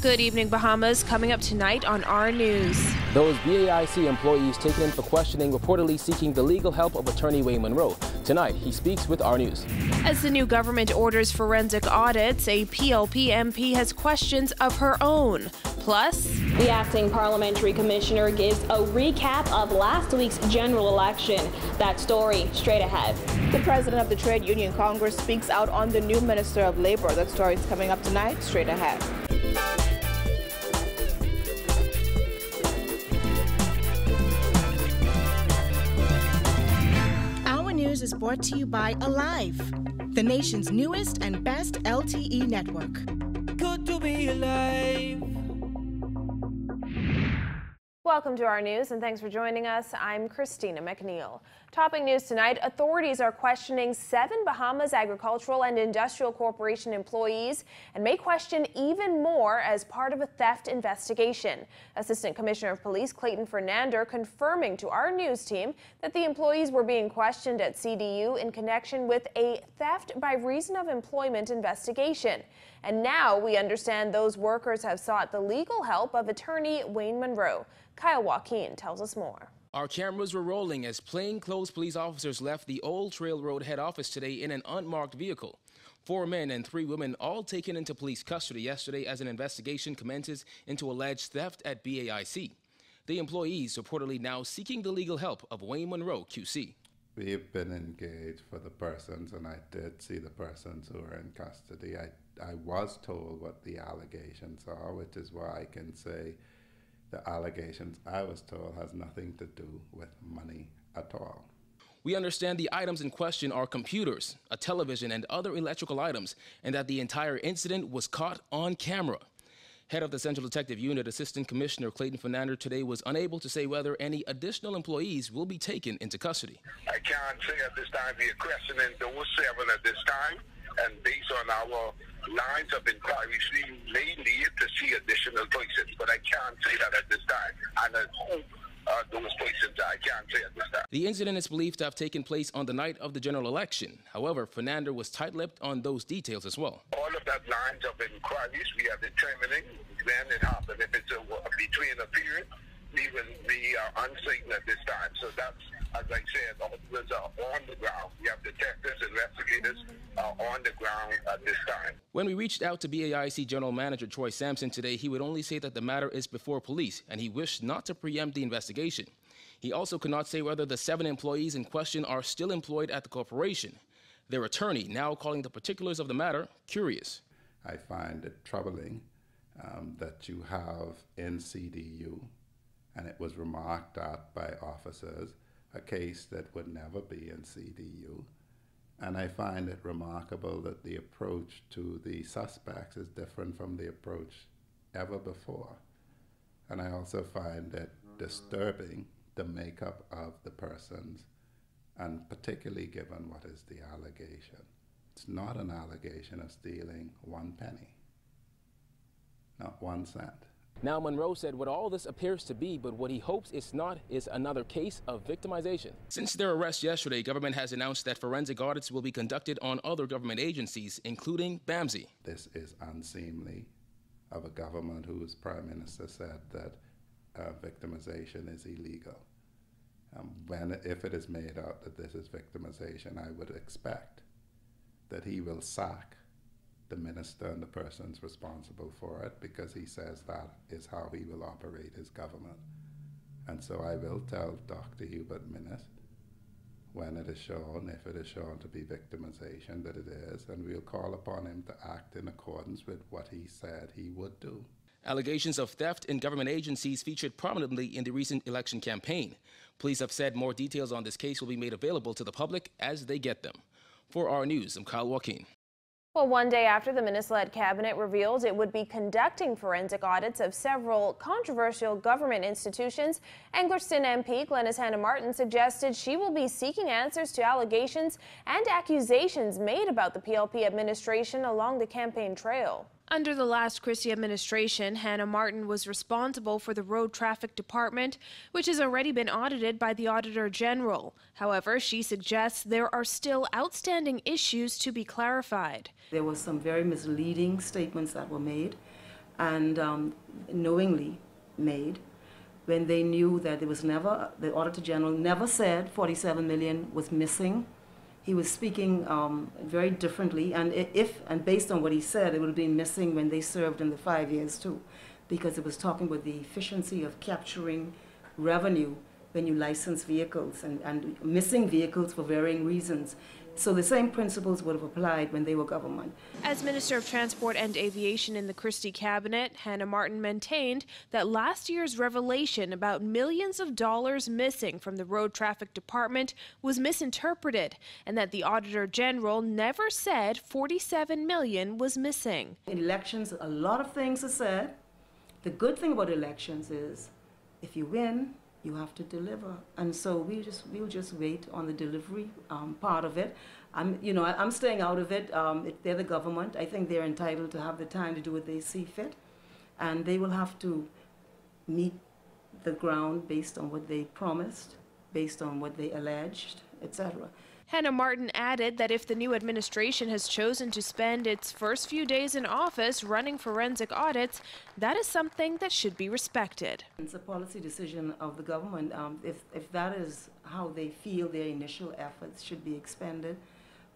Good evening, Bahamas. Coming up tonight on our news. Those BAIC employees taken in for questioning reportedly seeking the legal help of attorney Wayne Monroe. Tonight, he speaks with our news. As the new government orders forensic audits, a PLP MP has questions of her own. Plus, the acting parliamentary commissioner gives a recap of last week's general election. That story straight ahead. The president of the Trade Union Congress speaks out on the new Minister of Labor. That story is coming up tonight, straight ahead. Our news is brought to you by Alive, the nation's newest and best LTE network. Good to be alive. welcome to our news and thanks for joining us. I'm Christina McNeil. Topping news tonight, authorities are questioning 7 Bahamas Agricultural and Industrial Corporation employees and may question even more as part of a theft investigation. Assistant Commissioner of Police Clayton Fernander confirming to our news team that the employees were being questioned at CDU in connection with a theft by reason of employment investigation. And now we understand those workers have sought the legal help of attorney Wayne Monroe. Kyle Joaquin tells us more. Our cameras were rolling as plainclothes police officers left the Old Trail Road head office today in an unmarked vehicle. 4 men and 3 women all taken into police custody yesterday as an investigation commences into alleged theft at BAIC. The employees reportedly now seeking the legal help of Wayne Monroe, QC. We've been engaged for the persons, and I did see the persons who are in custody. I was told what the allegations are, which is why I can say the allegations I was told has nothing to do with money at all. We understand the items in question are computers, a television, and other electrical items, and that the entire incident was caught on camera. Head of the Central Detective Unit, Assistant Commissioner Clayton Fernander, today was unable to say whether any additional employees will be taken into custody. I can't say at this time. We are questioning those 7 at this time, and based on our lines of inquiry, we may need to see additional persons, but I can't say that at this time. And I hope those persons, I can't say at this time. The incident is believed to have taken place on the night of the general election. However, Fernander was tight-lipped on those details as well. All of that lines of inquiries, we are determining when it happened. If it's between a period, we will be uncertain at this time. So that's, as I said, officers are on the ground. We have detectives, investigators on the ground at this time. When we reached out to BAIC General Manager Troy Sampson today, he would only say that the matter is before police, and he wished not to preempt the investigation. He also could not say whether the 7 employees in question are still employed at the corporation. Their attorney now calling the particulars of the matter curious. I find it troubling that you have in CDU, and it was remarked at by officers, a case that would never be in CDU. And I find it remarkable that the approach to the suspects is different from the approach ever before. And I also find it disturbing the makeup of the persons, and particularly given what is the allegation. It's not an allegation of stealing 1 penny, not 1 cent. Now, Monroe said what all this appears to be, but what he hopes it's not, is another case of victimization. Since their arrest yesterday, government has announced that forensic audits will be conducted on other government agencies, including BAMSI. This is unseemly of a government whose prime minister said that victimization is illegal. If it is made out that this is victimization, I would expect that he will sack the minister and the persons responsible for it, because he says that is how he will operate his government. And so I will tell Dr. Hubert Minnis when it is shown, if it is shown to be victimization, that it is, and we'll call upon him to act in accordance with what he said he would do. Allegations of theft in government agencies featured prominently in the recent election campaign. Police have said more details on this case will be made available to the public as they get them. For our news, I'm Kyle Joaquin. Well, one day after the Minnis-led cabinet revealed it would be conducting forensic audits of several controversial government institutions, Anglerston MP Glenys Hannah Martin suggested she will be seeking answers to allegations and accusations made about the PLP administration along the campaign trail. Under the last Christie administration, Hannah Martin was responsible for the Road Traffic Department, which has already been audited by the Auditor General. However, she suggests there are still outstanding issues to be clarified. There were some very misleading statements that were made and knowingly made, when they knew that there was never, the Auditor General never said 47 million was missing. He was speaking very differently, and based on what he said, it would have been missing when they served in the 5 years too, because it was talking about the efficiency of capturing revenue when you license vehicles and missing vehicles for varying reasons. So the same principles would have applied when they were government. As Minister of Transport and Aviation in the Christie cabinet, Hannah Martin maintained that last year's revelation about millions of dollars missing from the Road Traffic Department was misinterpreted, and that the Auditor General never said 47 million was missing. In elections, a lot of things are said. The good thing about elections is if you win, you have to deliver, and so we'll just wait on the delivery part of it. I'm staying out of it. They're the government. I think they're entitled to have the time to do what they see fit, and they will have to meet the ground based on what they promised, based on what they alleged, etc. Hannah Martin added that if the new administration has chosen to spend its first few days in office running forensic audits, that is something that should be respected. It's a policy decision of the government. If that is how they feel their initial efforts should be expended,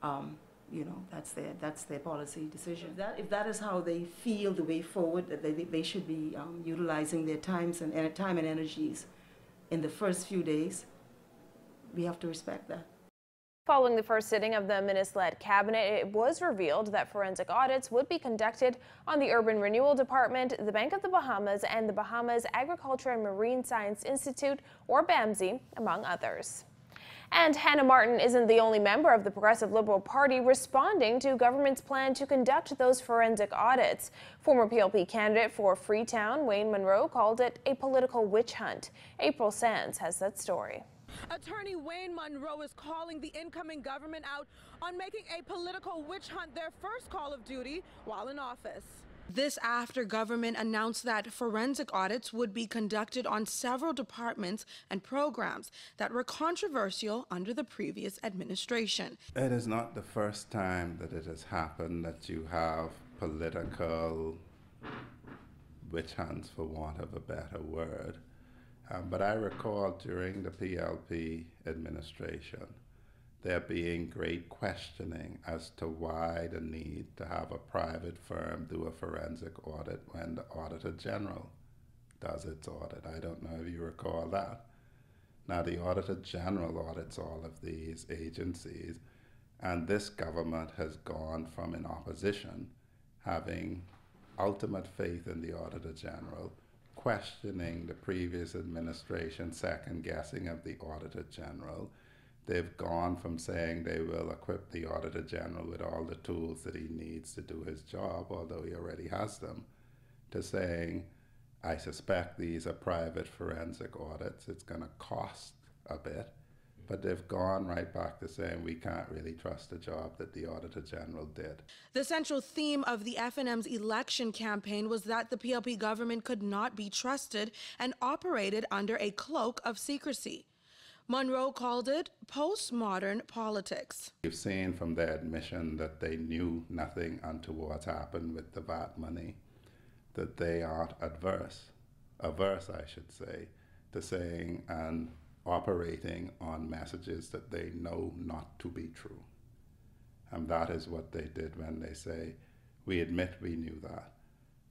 that's their policy decision. If that is how they feel the way forward, that they should be utilizing their time and energies in the first few days, we have to respect that. Following the first sitting of the minister-led cabinet, it was revealed that forensic audits would be conducted on the Urban Renewal Department, the Bank of the Bahamas, and the Bahamas Agriculture and Marine Science Institute, or BAMSI, among others. And Hannah Martin isn't the only member of the Progressive Liberal Party responding to government's plan to conduct those forensic audits. Former PLP candidate for Freetown, Wayne Monroe, called it a political witch hunt. April Sands has that story. Attorney Wayne Monroe is calling the incoming government out on making a political witch hunt their first call of duty while in office. This after government announced that forensic audits would be conducted on several departments and programs that were controversial under the previous administration. It is not the first time that it has happened that you have political witch hunts, for want of a better word. But I recall during the PLP administration, there being great questioning as to why the need to have a private firm do a forensic audit when the Auditor General does its audit. I don't know if you recall that. Now, the Auditor General audits all of these agencies, and this government has gone from in opposition, having ultimate faith in the Auditor General, questioning the previous administration's second guessing of the Auditor General. They've gone from saying they will equip the Auditor General with all the tools that he needs to do his job, although he already has them, to saying, I suspect these are private forensic audits. It's going to cost a bit. But they've gone right back to saying we can't really trust the job that the Auditor General did. The central theme of the FNM's election campaign was that the PLP government could not be trusted and operated under a cloak of secrecy. Monroe called it postmodern politics. You've seen from their admission that they knew nothing untoward happened with the VAT money, that they aren't averse I should say, to saying and operating on messages that they know not to be true. And that is what they did when they say, we admit we knew that.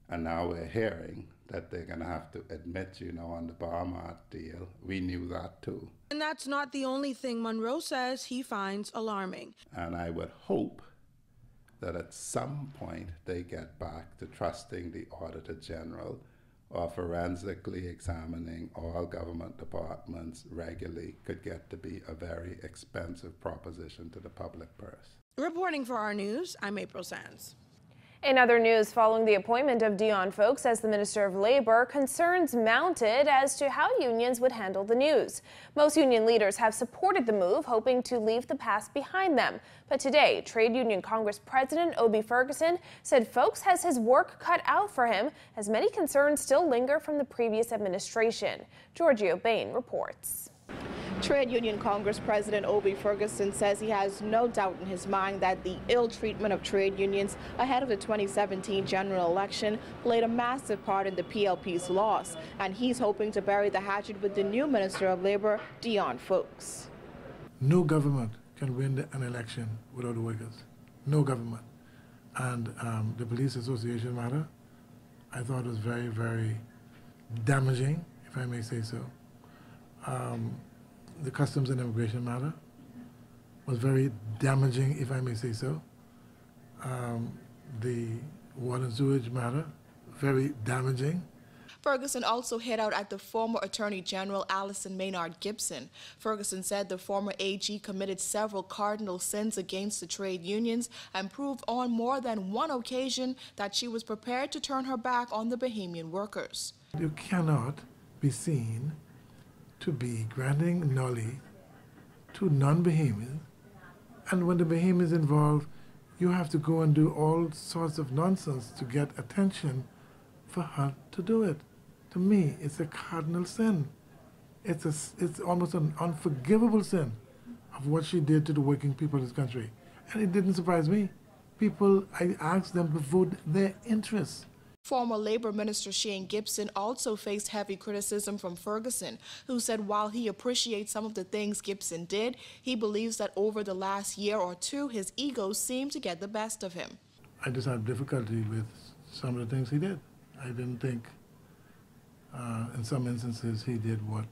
And now we're hearing that they're going to have to admit, on the Barmart deal, we knew that too. And that's not the only thing Monroe says he finds alarming. And I would hope that at some point they get back to trusting the Auditor General or forensically examining all government departments regularly could get to be a very expensive proposition to the public purse. Reporting for our news, I'm April Sands. In other news, following the appointment of Dion Fowkes as the Minister of Labor, concerns mounted as to how unions would handle the news. Most union leaders have supported the move, hoping to leave the past behind them. But today, Trade Union Congress President Obi Ferguson said Fowkes has his work cut out for him, as many concerns still linger from the previous administration. Giorgio Bain reports. Trade Union Congress President Obi Ferguson says he has no doubt in his mind that the ill treatment of trade unions ahead of the 2017 general election played a massive part in the PLP's loss, and he's hoping to bury the hatchet with the new Minister of Labor, Dion Folks. No government can win an election without the workers. No government. And the police association matter, I thought was very, very damaging, if I may say so. The customs and immigration matter was very damaging, if I may say so. The water and sewage matter, very damaging. Ferguson also hit out at the former Attorney General Alison Maynard Gibson. Ferguson said the former AG committed several cardinal sins against the trade unions and proved on more than one occasion that she was prepared to turn her back on the Bahamian workers. You cannot be seen to be granting nollie to non-Bahamians, and when the Bahamians involved, you have to go and do all sorts of nonsense to get attention for her to do it. To me, it's a cardinal sin. It's almost an unforgivable sin of what she did to the working people of this country. And it didn't surprise me. I asked them to vote their interests. Former Labor Minister Shane Gibson also faced heavy criticism from Ferguson, who said while he appreciates some of the things Gibson did, he believes that over the last year or two, his ego seemed to get the best of him. I just had difficulty with some of the things he did. I didn't think, in some instances, he did what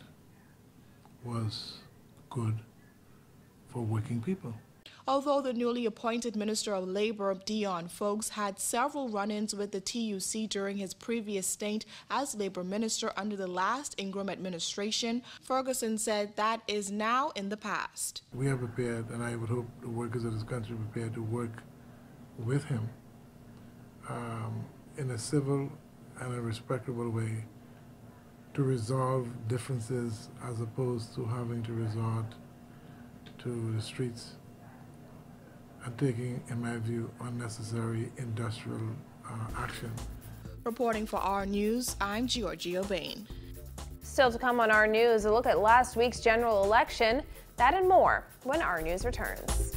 was good for working people. Although the newly appointed Minister of Labor, Dion Folks, had several run-ins with the TUC during his previous stint as Labor Minister under the last Ingram administration, Ferguson said that is now in the past. We are prepared, and I would hope the workers of this country are prepared to work with him in a civil and a respectable way to resolve differences as opposed to having to resort to the streets and taking, in my view, unnecessary industrial action. Reporting for our news, I'm Giorgio Bain. Still to come on our news, a look at last week's general election. That and more when our news returns.